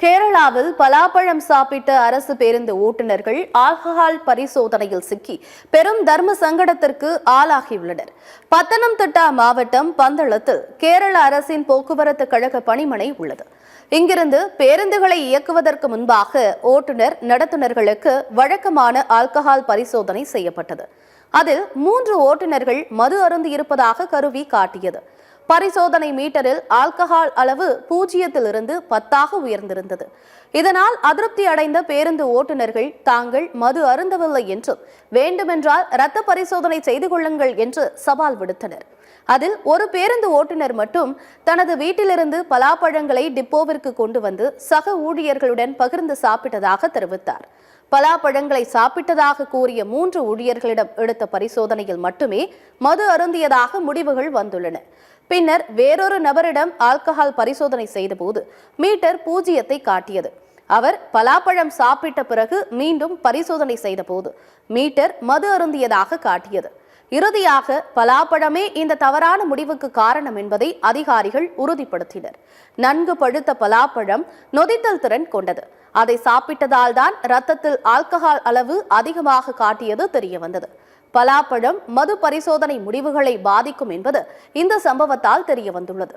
கேரளாவில் பலாப்பழம் சாப்பிட்ட அரசு பேருந்து ஓட்டுநர்கள் ஆல்கஹால் பரிசோதனையில் சிக்கி பெரும் தர்ம சங்கடத்திற்கு ஆளாகியுள்ளனர். பத்தனம்திட்டா மாவட்டம் பந்தளத்தில் கேரள அரசின் போக்குவரத்து கழக பணிமனை உள்ளது. இங்கிருந்து பேருந்துகளை இயக்குவதற்கு முன்பாக ஓட்டுநர் நடத்துனர்களுக்கு வழக்கமான ஆல்கஹால் பரிசோதனை செய்யப்பட்டது. அதில் 3 ஓட்டுநர்கள் மது அருந்தியிருப்பதாக கருவி காட்டியது. பரிசோதனை மீட்டரில் ஆல்கஹால் அளவு 0லிருந்து 10ஆக உயர்ந்திருந்தது. இதனால் அதிருப்தி அடைந்த பேருந்து ஓட்டுநர்கள் தாங்கள் மது அருந்தவில்லை என்றும் வேண்டுமென்றால் இரத்த பரிசோதனை செய்து கொள்ளுங்கள் என்று சவால் விடுத்தனர். அதில் ஒரு பேருந்து ஓட்டுநர் மட்டும் தனது வீட்டிலிருந்து பலாப்பழங்களை டிப்போவிற்கு கொண்டு வந்து சக ஊழியர்களுடன் பகிர்ந்து சாப்பிட்டதாக தெரிவித்தார். பலாப்பழங்களை சாப்பிட்டதாக கூறிய 3 ஊழியர்களிடம் எடுத்த பரிசோதனையில் மட்டுமே மது அருந்தியதாக முடிவுகள் வந்துள்ளன. பின்னர் வேறொரு நபரிடம் ஆல்கஹால் பரிசோதனை செய்தபோது மீட்டர் 0ஐ காட்டியது. அவர் பலாப்பழம் சாப்பிட்ட பிறகு மீண்டும் பரிசோதனை செய்தபோது மீட்டர் மது அருந்தியதாக காட்டியது. இறுதியாக பலாப்பழமே இந்த தவறான முடிவுக்கு காரணம் என்பதை அதிகாரிகள் உறுதிப்படுத்தினர். நன்கு பழுத்த பலாப்பழம் நொதித்தல் திறன் கொண்டது. அதை சாப்பிட்டதால் தான் இரத்தத்தில் ஆல்கஹால் அளவு அதிகமாக காட்டியது தெரியவந்தது. பலாப்பழம் மது பரிசோதனை முடிவுகளை பாதிக்கும் என்பது இந்த சம்பவத்தால் தெரியவந்துள்ளது.